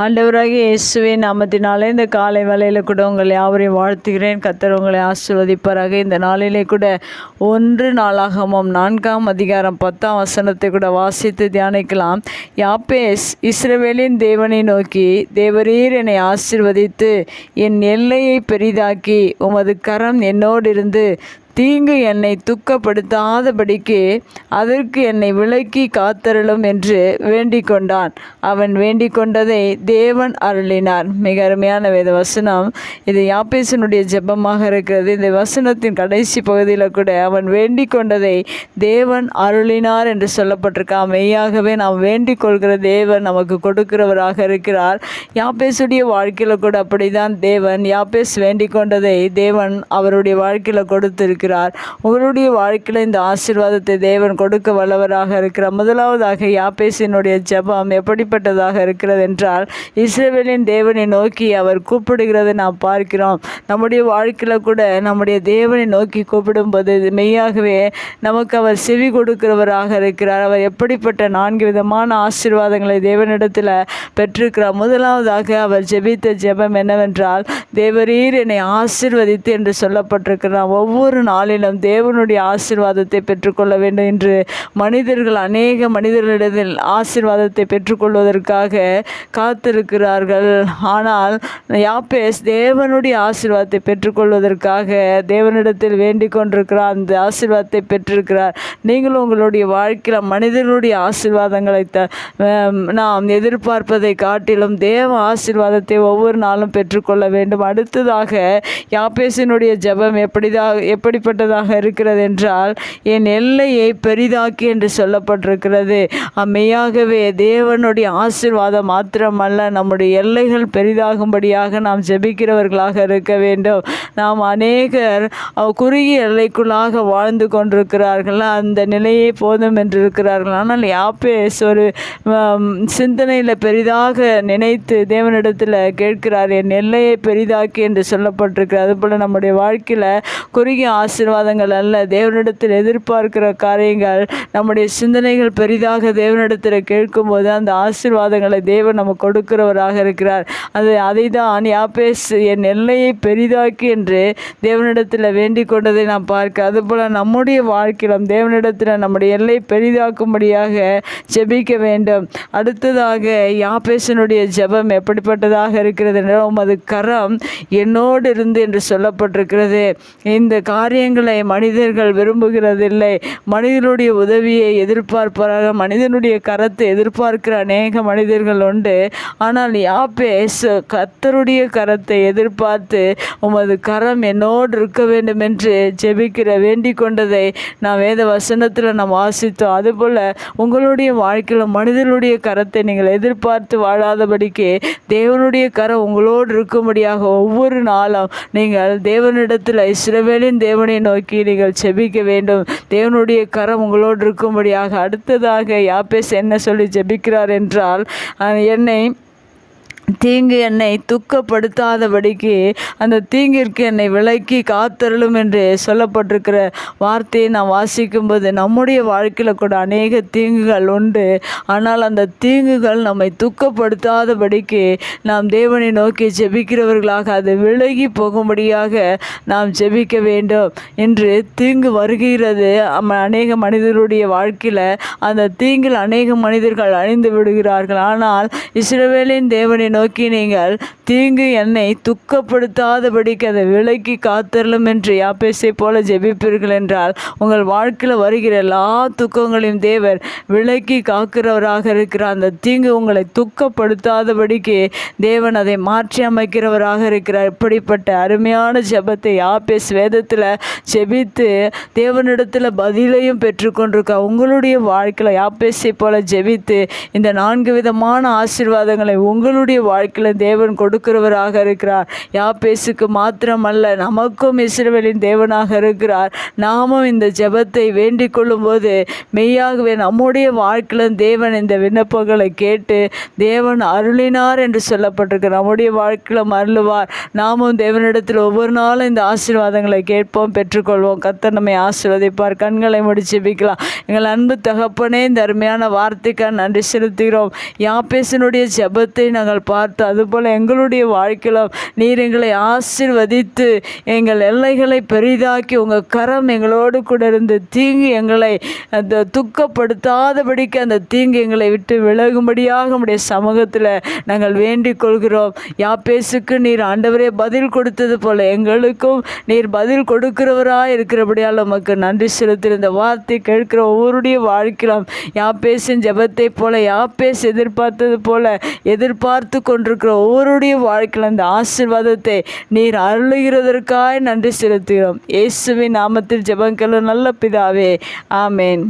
ஆண்டவராகிய இயேசுவின் நாமத்தினாலே இந்த காலை வேளையில் கூட உங்களை யாவரையும் வாழ்த்துகிறேன். கர்த்தர் உங்களை ஆசீர்வதிப்பாராக. இந்த நாளிலே கூட 1 நாளாகமம் 4ஆம் அதிகாரம் 10ஆம் வசனத்தை கூட வாசித்து தியானிக்கலாம். யாப்பேஸ் இஸ்ரவேலின் தேவனை நோக்கி, தேவரீர் என்னை ஆசீர்வதித்து என் எல்லையை பெரிதாக்கி உமது கரம் என்னோடு இருந்து தீங்கு என்னை துக்கப்படுத்தாதபடிக்கு அதற்கு என்னை விலக்கி காத்தருளும் என்று வேண்டிக் கொண்டான். அவன் வேண்டிக் கொண்டதை தேவன் அருளினார். மிக அருமையான வேத வசனம். இது யாப்பேசனுடைய ஜெபமாக இருக்கிறது. இந்த வசனத்தின் கடைசி பகுதியில் கூட அவன் வேண்டிக் கொண்டதை தேவன் அருளினார் என்று சொல்லப்பட்டிருக்கா. மெய்யாகவே நாம் வேண்டிக் கொள்கிற தேவன் நமக்கு கொடுக்கிறவராக இருக்கிறார். யாப்பேசுடைய வாழ்க்கையில் கூட அப்படிதான். தேவன் யாப்பேஸ் வேண்டிக் கொண்டதை தேவன் அவருடைய வாழ்க்கையில் கொடுத்திருக்கிறார். உங்களுடைய வாழ்க்கையில் இந்த ஆசீர்வாதத்தை தேவன் கொடுக்க வல்லவராக இருக்கிறார். முதலாவதாக யாப்பேசினுடைய ஜெபம் எப்படிப்பட்டதாக இருக்கிறது என்றால், இஸ்ரவேலின் தேவனை நோக்கி அவர் கூப்பிடுகிறதை நாம் பார்க்கிறோம். நம்முடைய வாழ்க்கையில் கூட நம்முடைய தேவனை நோக்கி கூப்பிடும்போது மெய்யாகவே நமக்கு அவர் செவி கொடுக்கிறவராக இருக்கிறார். அவர் எப்படிப்பட்ட 4 விதமான ஆசீர்வாதங்களை தேவனிடத்தில் பெற்றிருக்கிறார். முதலாவதாக அவர் ஜெபித்த ஜெபம் என்னவென்றால், தேவரீர் என்னை ஆசீர்வதித்து என்று சொல்லப்பட்டிருக்கிறார். ஒவ்வொரு நாளிலும் தேவனுடைய ஆசீர்வாதத்தை பெற்றுக்கொள்ள வேண்டும் என்று அநேக மனிதர்களிடத்தில் ஆசீர்வாதத்தை பெற்றுக்கொள்வதற்காக காத்திருக்கிறார்கள். ஆனால் யாப்பேஸ் தேவனுடைய ஆசீர்வாதத்தை பெற்றுக்கொள்வதற்காக தேவனிடத்தில் வேண்டிக் கொண்டிருக்கிறார். அந்த ஆசீர்வாதத்தை பெற்றிருக்கிறார். நீங்களும் உங்களுடைய வாழ்க்கையில் மனிதர்களுடைய ஆசீர்வாதங்களை நாம் எதிர்பார்ப்பதை காட்டிலும் தேவ ஆசீர்வாதத்தை ஒவ்வொரு நாளும் பெற்றுக்கொள்ள வேண்டும். அடுத்ததாக யாப்பேசினுடைய ஜெபம் எப்படிப்பட்டதாக இருக்கிறது என்றால், என் எல்லையை பெரிதாக்கி என்று சொல்லப்பட்டிருக்கிறது. மெய்யாகவே தேவனுடைய ஆசீர்வாதம் மாத்திரமல்ல, நம்முடைய எல்லைகள் பெரிதாகும்படியாக நாம் ஜெபிக்கிறவர்களாக இருக்க வேண்டும். நாம் அநேகர் குறுகிய எல்லைக்குள்ளாக வாழ்ந்து கொண்டிருக்கிறார்கள். அந்த நிலையே போதும் என்று இருக்கிறார்கள். ஆனால் யாப்பேஸ் ஒரு சிந்தனையில் பெரிதாக நினைத்து தேவனிடத்தில் கேட்கிறார். என் எல்லையை பெரிதாக்கி என்று சொல்லப்பட்டிருக்கிறது. அதுபோல் நம்முடைய வாழ்க்கையில் குறுகிய ஆசீர்வாதங்கள் அல்ல, தேவனிடத்தில் எதிர்பார்க்கிற காரியங்கள், நம்முடைய சிந்தனைகள் பெரிதாக தேவனிடத்தில் கேட்கும்போது அந்த ஆசீர்வாதங்களை தேவன் நமக்கு கொடுக்கிறவராக இருக்கிறார். அதை தான் யாப்பேஸ் என் எல்லையை பெரிதாக்கி என்று தேவனிடத்தில் வேண்டிக் கொண்டதை நாம் பார்க்க. அதுபோல் நம்முடைய வாழ்க்கையிலும் தேவனிடத்தில் நம்முடைய எல்லை பெரிதாக்கும்படியாக ஜெபிக்க வேண்டும். அடுத்ததாக யாப்பேசனுடைய ஜெபம் எப்படிப்பட்டதாக இருக்கிறது என்றால், உமது கரம் என்னோடு இருந்து என்று சொல்லப்பட்டிருக்கிறது. இந்த காரியங்களை மனிதர்கள் விரும்புகிறதில்லை. மனிதனுடைய உதவியை எதிர்பார்ப்பார்கள். மனிதனுடைய கரத்தை எதிர்பார்க்கிற அநேக மனிதர்கள் உண்டு. ஆனால் யாப்பேஸ் கர்த்தருடைய கரத்தை எதிர்பார்த்து உமது கரம் என்னோடு இருக்க வேண்டும் என்று ஜெபிக்கிற வேண்டிக் கொண்டதை நாம் வேத வசனத்தில் நாம் வாசித்தோம். அதுபோல் உங்களுடைய வாழ்க்கையில் மனிதனுடைய கரத்தை நீங்கள் எதிர்பார்த்து வாழாதபடிக்கு தேவனுடைய கரம் உங்களோடு இருக்கும்படியாக ஒவ்வொரு நாளும் நீங்கள் தேவனிடத்தில் இஸ்ரவேலின் தேவனை நோக்கி நீங்கள் ஜெபிக்க வேண்டும். தேவனுடைய கரம் உங்களோடு இருக்கும்படியாக. அடுத்ததாக யாப்பேஸ் என்ன சொல்லி ஜெபிக்கிறார் என்றால், தீங்கு என்னை துக்கப்படுத்தாதபடிக்கு அந்த தீங்கிற்கு என்னை விலக்கி காத்தருளும் என்று சொல்லப்பட்டிருக்கிற வார்த்தையை நாம் வாசிக்கும்போது நம்முடைய வாழ்க்கையில் கூட அநேக தீங்குகள் உண்டு. ஆனால் அந்த தீங்குகள் நம்மை துக்கப்படுத்தாதபடிக்கு நாம் தேவனை நோக்கி ஜெபிக்கிறவர்களாக அது விலகி போகும்படியாக நாம் ஜெபிக்க வேண்டும். என்று தீங்கு வருகிறது அநேக மனிதருடைய வாழ்க்கையில். அந்த தீங்கில் அநேக மனிதர்கள் அழிந்து விடுகிறார்கள். ஆனால் இஸ்ரவேலின் தேவனை நோக்கி நீங்கள் தீங்கு என்னை துக்கப்படுத்தாதபடிக்கு அதை விலக்கி காத்தரலும் என்று யாப்பேசை போல ஜெபிப்பீர்கள் என்றால் உங்கள் வாழ்க்கையில் வருகிற எல்லா துக்கங்களையும் தேவர் விலக்கி காக்கிறவராக இருக்கிறார். அந்த தீங்கு உங்களை துக்கப்படுத்தாதபடிக்கு தேவன் அதை மாற்றி அமைக்கிறவராக இருக்கிறார். இப்படிப்பட்ட அருமையான ஜெபத்தை யாப்பேஸ் வேதத்தில் ஜெபித்து தேவனிடத்தில் பதிலையும் பெற்றுக்கொண்டிருக்க. உங்களுடைய வாழ்க்கையில் யாப்பேசை போல ஜெபித்து இந்த 4 விதமான ஆசீர்வாதங்களை உங்களுடைய வாழ்க்கையில் தேவன் கொடுக்கிறவராக இருக்கிறார். யாப்பேசுக்கு மாத்திரமல்ல, நமக்கும் இஸ்ரவேலின் தேவனாக இருக்கிறார். நாமும் இந்த ஜெபத்தை வேண்டிக் கொள்ளும்போது மெய்யாகவே நம்முடைய வாழ்க்கையில் தேவன் இந்த விண்ணப்பங்களை கேட்டு தேவன் அருளினார் என்று சொல்லப்பட்டிருக்கு. நம்முடைய வாழ்க்கையில் அருளுவார். நாமும் தேவனிடத்தில் ஒவ்வொரு நாளும் இந்த ஆசீர்வாதங்களை கேட்போம், பெற்றுக்கொள்வோம். கர்த்தர் நம்மை ஆசீர்வதிப்பார். கண்களை முடிச்சு ஜெபிக்கலாம். எங்கள் அன்பு தகப்பனே, இந்த அருமையான வார்த்தைக்காக நன்றி செலுத்துகிறோம். யாப்பேசனுடைய ஜெபத்தை நாங்கள் பார்த்து அதுபோல் எங்களுடைய வாழ்க்கையிலும் நீர் எங்களை ஆசீர்வதித்து எங்கள் எல்லைகளை பெரிதாக்கி உங்கள் கரம் எங்களோடு கூட இருந்து தீங்கு எங்களை அந்த துக்கப்படுத்தாதபடிக்கு அந்த தீங்கு எங்களை விட்டு விலகும்படியாக உடைய சமூகத்தில் நாங்கள் வேண்டிக் கொள்கிறோம். யாப்பேசுக்கு நீர் ஆண்டவரே பதில் கொடுத்தது போல எங்களுக்கும் நீர் பதில் கொடுக்கிறவராக இருக்கிறபடியால் உமக்கு நன்றி செலுத்துகிற. இந்த வார்த்தை கேட்கிற ஒவ்வொருடைய வாழ்க்கையிலும் யாப்பேசின் ஜெபத்தை போல யாப்பேஸ் எதிர்பார்த்தது போல எதிர்பார்த்து கொண்டிருக்கிற ஒவ்வொருடைய வாழ்க்கையில் இந்த ஆசீர்வாதத்தை நீர் அருளுகிறதற்காக நன்றி செலுத்துகிறோம். இயேசுவின் நாமத்தில் ஜெபம் கேளு நல்ல பிதாவே, ஆமேன்.